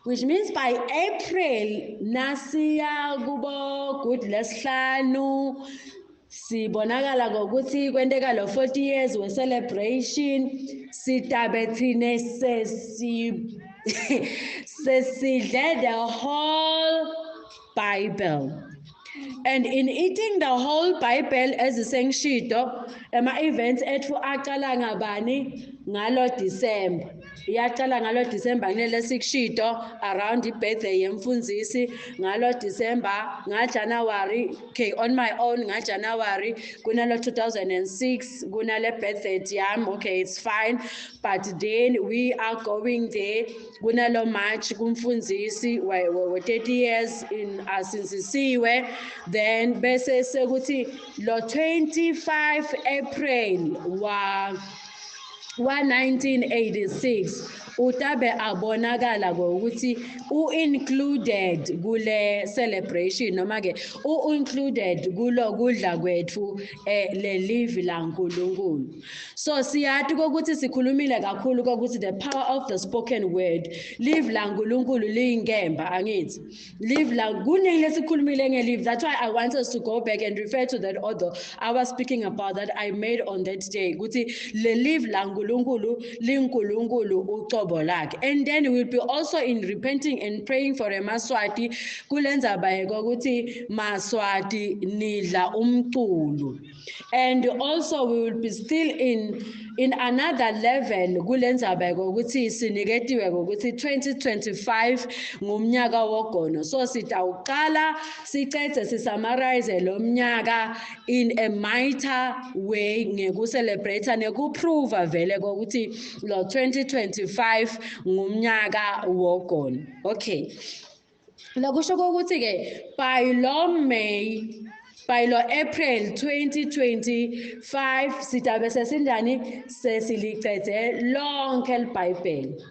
which means by April, nasiya kubo good lesihlanu, sibonakala ngokuthi kwenteka lo 40 years we celebration, sitabe thine sesidle the whole Bible. And in eating the whole Bible, as isengishito, ama-events ethu aqala ngabani? Ngalo December. Iyaqala ngalo December nginele sikushito around i-birthday yemfundzisi, ngalo December, January, okay, on my own January, kunalo 2006, kunale birthday yami, okay, it's fine, but then we are going there, kunalo March kumfundzisi we 30 years in asinsisiwe. Then bese sekuthi lo 25 April wa 1986 utabe abonakala ngokuthi included kule celebration, noma ke included kulo kudla kwethu le live laNkulunkulu. So siyathi ukuthi sikhulumile kakhulu ukuthi the power of the spoken word, live laNkulunkulu liyinkemba, angithi live la kuningi lesikhulumile ngelive. That's why I want us to go back and refer to that author I was speaking about that I made on that day, ukuthi le live laNkulunkulu liNkulunkulu uqobo lakhe. And then we'll be also in repenting and praying for a Maswati kulenza bayeko ukuthi Maswati nidla umculo. And also we will be still in another level kulenza bayeko ukuthi siniketiwe ukuthi 2025 ngumnyaka wogono. So sitawuqala sicede sisummarize lo mnyaka in a mightier way ngeku celebrate neku prove vele ukuthi lo 2025 ngumnyaka wogono. Okay, lokusho ukuthi ke by lo May, by lo April 2025 sitabe sesindani sesilicede lonke iBhayibheli.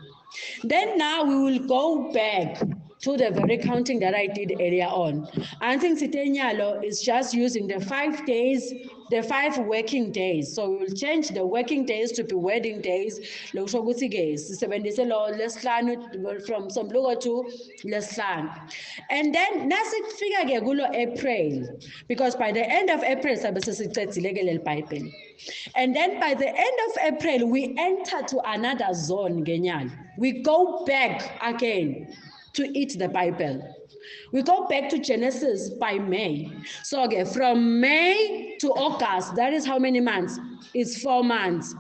Then now we will go back to the very counting that I did earlier on. I think Sitenyalo is just using the 5 days, the 5 working days. So we will change the working days to be wedding days. From Sombuluko to Leslan. And then nasikufika ke kulo April, because by the end of April sabe sesicedzile ke leli Bible. And then by the end of April we enter to another zone ngenyanga. We go back again to eat the Bible. We go back to Genesis by May. So okay, from May to August, that is how many months? It's 4 months.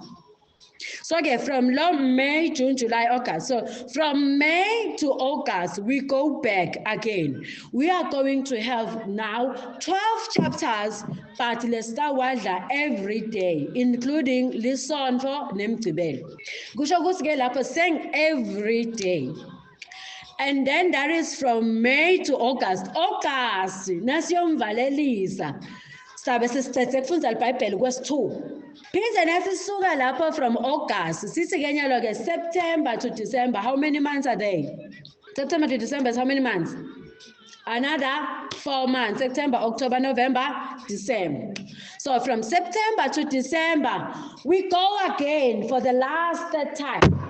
So okay, from May, June, July, August. So from May to August, we go back again. We are going to have now 12 chapters, but let's start wadla every day, including Lisonto Nemtibel. Kusho ukuthi ke lapho saying every day. And then that is from May to August. August, nasiyomvalelisa. Sabe sesicede kufunda iBhayibheli kwesi-2. Phinde nasisuka lapho from August, sithi ke nyalo ke September to December. How many months are they? September to December is how many months? Another 4 months. September, October, November, December. So from September to December, we go again for the last time.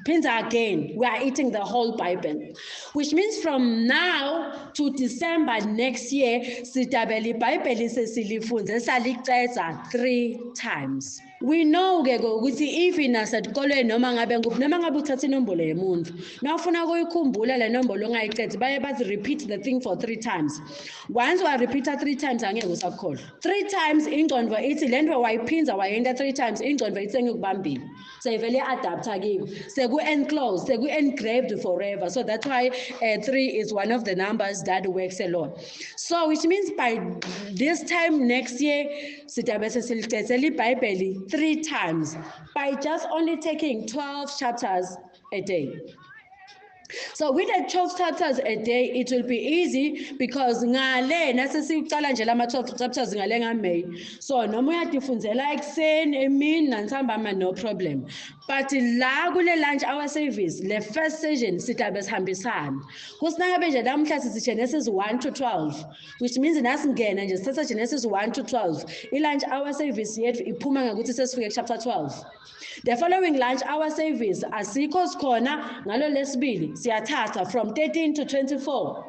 Pinza again, we are eating the whole Bible, which means from now to December next year, sitabeli Bible sesilifunde saliceza 3 times. We know ke ukuthi even nasetikolweni noma ngabe uthatha inombolo yemuntu, nawufuna ukuyikhumbula le nombolo ongayicedi baye bathi repeat the thing for 3 times. Once we repeat 3 times angeke usakhohlwa. 3 times ingqondo ithi lento wayiphinza wayenta 3 times ingqondo ithi ngikubambile. Sevele adapter kiwo. Seku-enclosed, seku-engraved forever. So that's why 3 is one of the numbers that works a lot. So which means by this time next year, sitabe sesilicedzela iBhayibheli 3 times by just only taking 12 chapters a day. So with the 12 chapters a day, it will be easy because ngale nasesiqala nje lama 12 chapters ngale ngaMay. So noma uyadifundzela ekuseni emini nantambama no problem. But la kule lunch hour service, the first session sitabe sihambisana. Kusingabe nje namhla sithi Genesis 1 to 12, which means nasingena nje sithatha Genesis 1 to 12. I-lunch hour service yethu iphuma ngakuthi sesifike chapter 12. The following lunch hour service asikho sikhona ngalo lesibili siyathatha from 13 to 24.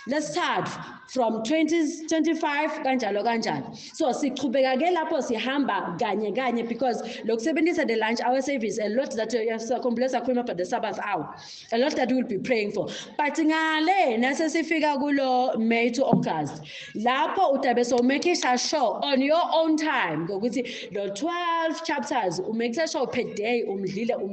Let's start from 25 kanjalo kanjalo. So sichubeka ke lapho sihamba kanye kanye because lokusebenzisa the lunch hour service a lot that you have to complex akhuluma about the Sabbath hour. A lot that we will be praying for. But ngale nasesifika kulo May to August. Lapho utabe so make sure on your own time ngokuthi the 12 chapters make sure per day umdlile.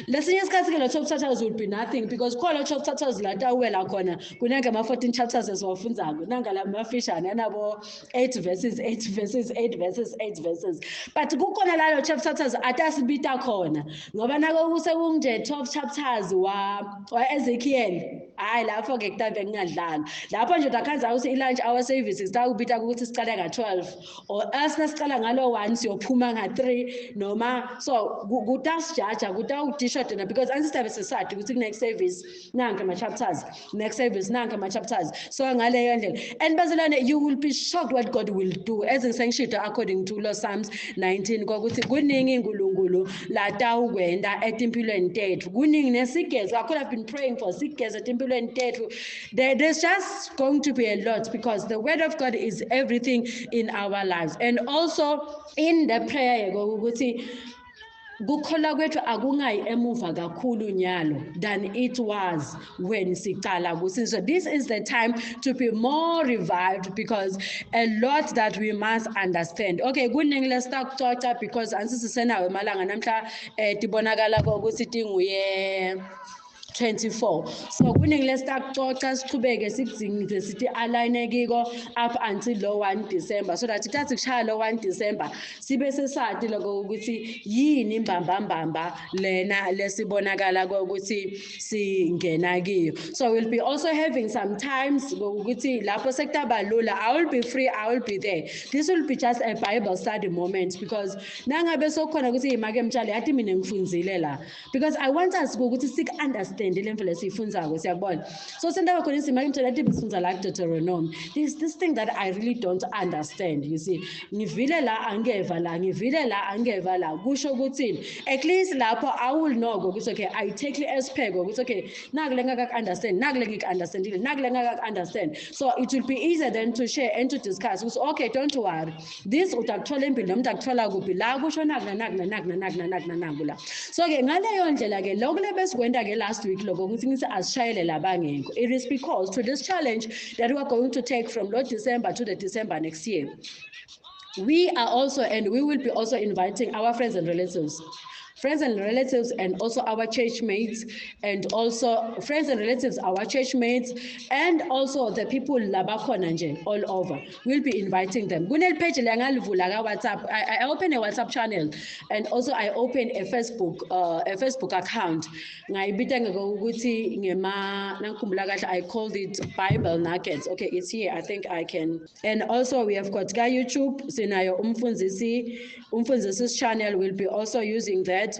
Lesinye isikhathi ke lo 12 chapters will be nothing because khona 12 chapters la tawela khona kunanga ama 14 chapters esiwafundzako nanga la mafishane anabo 8 verses but kukhona la chapters atasibita khona ngoba nako kusekunje 12 chapters wa Ezekiel hayi lapho ke kutabe ngingadlala lapho nje utakhanza ukuthi i-lunch hour services takubita ukuthi sicale nga-12 or else nasiqala ngalo 1 siyophuma nga-3 noma so kutasijaja kutawudisha tona because ansitabe sesadi ukuthi next service nanke ama-chapters next service nanke ama-chapters so ngaleyo ndlela and bazalwane you will be shocked what God will do as ngisengishito according to lo Psalms 19 kokuthi kuningi inkulunkulu la tawukwenda etimpilweni tethu kuningi nesigezo I could have been praying for sigezo etimpilweni tethu there's just going to be a lot because the word of God is everything in our lives and also in the prayer ukuthi kukholwa kwethu akungayi emuva kakhulu nyalo than it was when siqala kusinto. So this is the time to be more revived because a lot that we must understand. Okay, kuningi lesitakucoca because ansisisenawo emalanga namhla tibonakala ukuthi tinguye 24. So kuningi lesitakuxoxa siqhubeke sikudingide sithi align kiko up until lo 1 December, so that kuthathi kushaya lo 1 December sibe sesati lokho ukuthi yini imbambambamba lena lesibonakala ukuthi singena kiyo. So we'll be also having some times ukuthi lapho sekutaba lula, I will be free, I will be there. This will be just a Bible study moment, because nangabe sokhona ukuthi imake mtshali yathi mina ngifundzile la, because I want us ukuthi sik understand le mfo lesifundzako, siyabona. So sendaba khona imake mtshali yathi bisifundza la Deuteronomy, this thing that I really don't understand, you see. Ngivile la angeva la, ngivile la angeva la, kusho ukuthini. At least lapho I will know ukuthi okay, I take it as pheko ukuthi okay, nakule ngaka understand, nakule ngik understandile, nakule ngaka understand. So it will be easier then to share and to discuss. Okay, don't worry, this utakuthola empini nomuntu akuthola kuphi la, kusho nakula. So ke ngaleyo ndlela ke lokho lebesikwenza ke last week lokho ukuthi ngithi asishayele labangekho. It is because to this challenge that we are going to take from Lord December to the December next year, we are also, and we will be also inviting our friends and relatives, and also our church mates, and also friends and relatives, our church mates, and also the people labakhona nje all over. We'll be inviting them. Kunel page la ngalivula ka WhatsApp. I open a WhatsApp channel, and also I open a Facebook account. Ngayibita ngokuthi ngema nakhumbula kahle, I called it Bible Nuggets. Okay, it's here. I think I can. And also we have got ka YouTube sinayo umfundzisi's channel. We'll be also using that.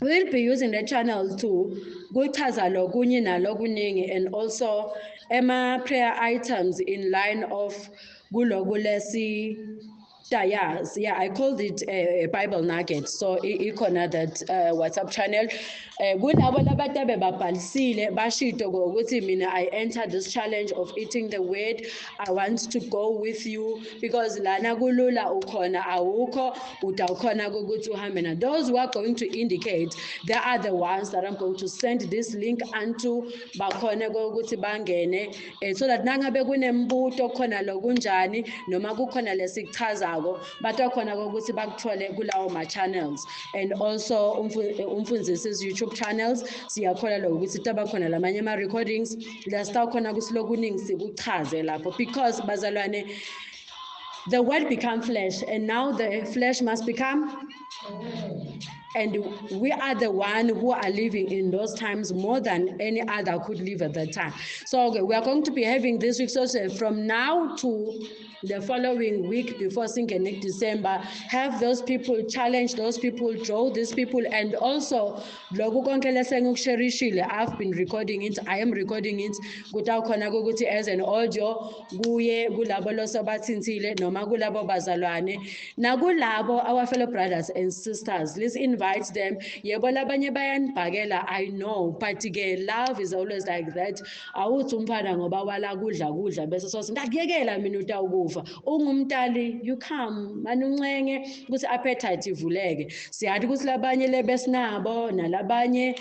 We'll be using the channel to kuchaza lokunye nalokuningi, and also ema prayer items in line of kulesi. Yeah, I called it a Bible Nugget. So ikhona that WhatsApp channel. Kulabo labatabe babhalisile bashito ukuthi mina I entered this challenge of eating the word. I want to go with you, because lana kulula ukhona awukho utawukhona ukuthi uhambe na. Those who are going to indicate, they are the ones that I'm going to send this link unto bakhone ukuthi bangene, so that nangabe kunembuto khona lokunjani noma kukhona lesikuchaza batakhona ukuthi bakuthole kulawo ma channels. And also umfundzisi's YouTube channels siyakhola ukuthi tabakhona lamanye ama recordings la sitakhona ukuthi lokuningi sikuchaze lapho, because bazalwane, the word become flesh, and now the flesh must become, and we are the one who are living in those times more than any other could live at that time. So okay, we are going to be having this week, so from now to the following week before Sinkenik December, have those people, challenge those people, draw these people, and also I've been recording it, I am recording it as an audio kulabo losabathintile noma kulabo bazalwane nakulabo our fellow brothers and sisters. Let's invite them. Yebo labanye bayanibhakela, I know, but love is always like that. Awuthi umfana ngoba wala kudla bese sothi ngakuyekela mina utawukufa. Ungumntali, you come manuncenge ukuthi appetite ivuleke. Siyathi ukuthi labanye lebesinabo nalabanye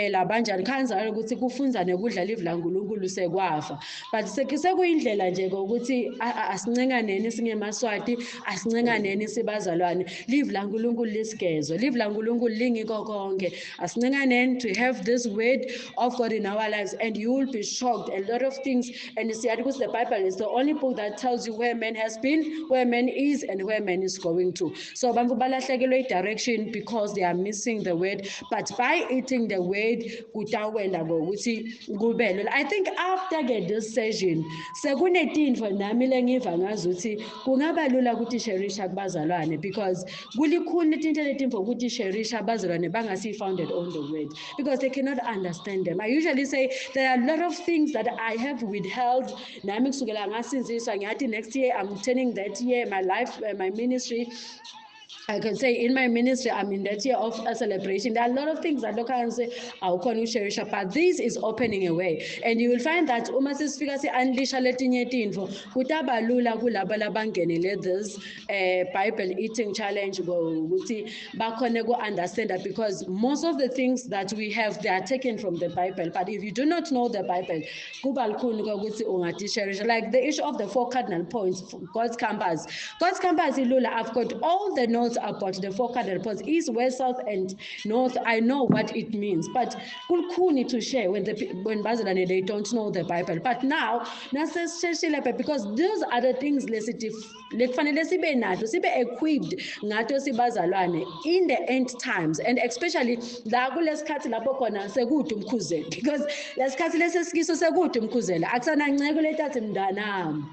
labanjani khanzalo ukuthi kufunzane kudla live la uNkulunkulu sekwafa. But sekuyindlela nje ukuthi asincenganeni singemaswati, asincenganeni sibazalwane. Live la uNkulunkulu lisigezwe, live la uNkulunkulu lingiko konke. Asincenganeni to have this word of God in our lives, and you will be shocked a lot of things. And siyathi ukuthi the Bible is the only book that tells you where man has been, where man is, and where man is going to. So bantu balahlekelwe direction because they are missing the word. But by eating the word, kutawenda ngokuthi kubelwe. I think after this session, sekunetinto nami lengiva ngazuthi kungaba lula ukuthi sherisha kubazalwane, because kulikhulu itinto letimpo ukuthi sherisha abazalwane bangasi founded on the word, because they cannot understand them. I usually say there are a lot of things that I have withheld. Nami kusukela ngasinziswa ngathi next year I'm turning that year my life, my ministry. I can say in my ministry, I'm in that year of a celebration. There are a lot of things that local can say, but this is opening a way. And you will find that uma sesifika si-unleasha letinye tinfo, kutaba lula kulaba labangenele this Bible eating challenge ukuthi bakhone go understand that, because most of the things that we have, they are taken from the Bible. But if you do not know the Bible, like the issue of the 4 cardinal points, God's compass. God's compass is lula. I've got all the knowledge notes about the 4 cardinal points, east, west, south, and north. I know what it means, but kulkhuni to share when bazalwane they don't know the Bible. But now because those are the things lekufanele sibe nazo, sibe equipped ngato sibazalwane in the end times, and especially la kulesikhathi lapho khona sekude umkhuzelo, because lesikhathi lesesikiso sekude umkhuzelo akusananceko letathi mntanami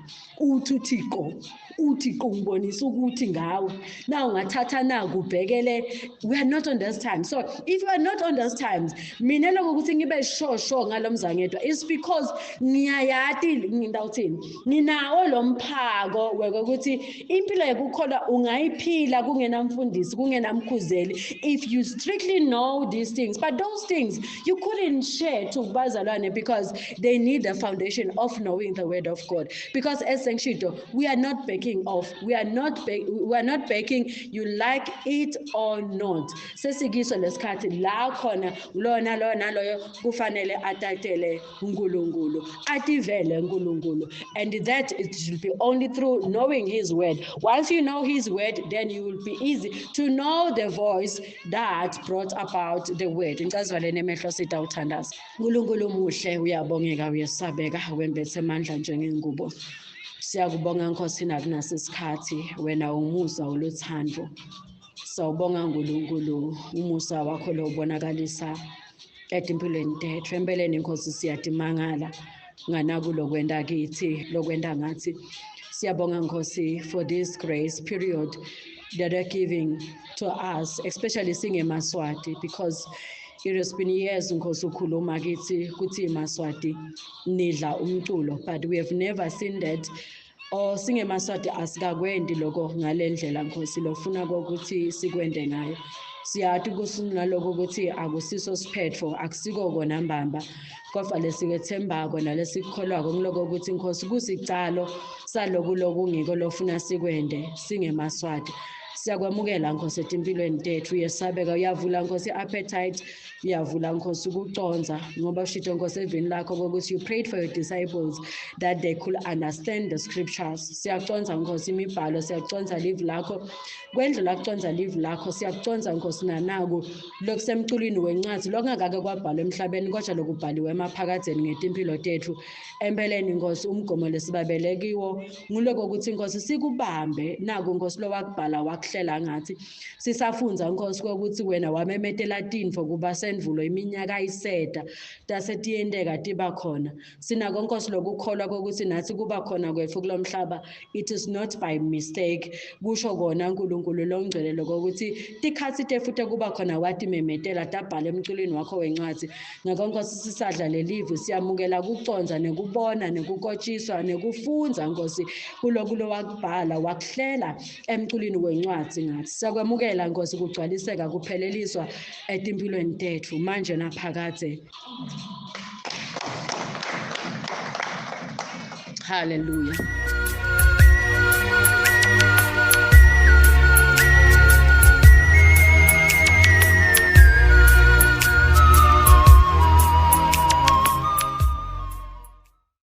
uthixo ngibonisa ukuthi ngawe na ungathatha naku ubhekele. We are not on those times. So if you are not on those times, mina lokho ukuthi ngibe sure ngalo mzangedwa is because ngiyayati ngindawuthini nginawo lo mphako ukuthi impilo yokukholwa ungayiphila kungenamfundisi kungenamkhuzeli if you strictly know these things. But those things you couldn't share to bazalwane because they need the foundation of knowing the word of God. Because as Sengshito, we are not backing off. We are not backing you like it or not. Sesigiso lesikhathi la khona lona loyo kufanele atatele uNkulunkulu, ativele uNkulunkulu, and that it should be only through knowing his word. Once you know his word, then you will be easy to know the voice that brought about the word. Incazwaleni emehlo sita uthandaza. uNkulunkulu muhle, uyabongeka, uyesabeka, wembethe amandla njengengubo. Siyakubonga Nkosi nakunasi isikhathi, wena umusa oluthando. Sawubonga uNkulunkulu umusa wakho lo ubonakalisa empilweni tethu. Empeleni Nkosi siyadimangala nganakulo kwenda kithi lokwenda ngathi. Siyabonga Nkosi for this grace period that are giving to us, especially singeMaswati, because it has been years Nkosi ukhuluma kithi kuthi iMaswati nidla umculo, but we have never seen that. Or singeMaswati asikakwendi lokho ngalendlela Nkosi lofuna ukuthi sikwende ngayo. Siyathi kusunaloko ukuthi akusiso siphetho, akusiko kona mbamba, kodwa lesikwethembako nalesikholwako ngiloko ukuthi Nkosi kusicalo saloko ngiko lofuna sikwende singeMaswati. Siyakwamukela Nkosi empilweni tethu, uyesabeka, uyavula Nkosi appetite, uyavula Nkosi ukuconza, ngoba ushito Nkosi evini lakho ukuthi you prayed for your disciples that they could understand the scriptures. Siyaconza Nkosi imibhalo, siyaconza live lakho, kwendlela kuconza live lakho, siyaconza Nkosi nanaku lokusemculwini wencwadi lokungakake kwabhalwa emhlabeni kodwa lokubhaliwe emaphakatheni ngetimpilo tethu. Empeleni Nkosi umgomo lesibabele kiwo nguloko ukuthi Nkosi sikubambe naku Nkosi lo wakubhala wakuhlela ngathi sisafunza Nkosi ukuthi wena wamemetela tinfo kuba sendvulo iminyaka ayiseda tasetiyendeka tiba khona. Sinako Nkosi lokukholwa ukuthi nathi kuba khona kwethu kulomhlaba, it is not by mistake. Kusho kona uNkulunkulu longcwele lokuthi tikhathi tefute kuba khona wathi memetela tabhala emculweni wakho wencwadi. Ngakho Nkosi sisadla lelive siyamukela kuconza nekubona nekukotshiswa nekufunza Nkosi kulo wakubhala wakuhlela emculweni wencwadi ngathi. Siyakwamukela Nkosi kugcwaliseka kupheleliswa etimpilweni tethu manje naphakade. Hallelujah.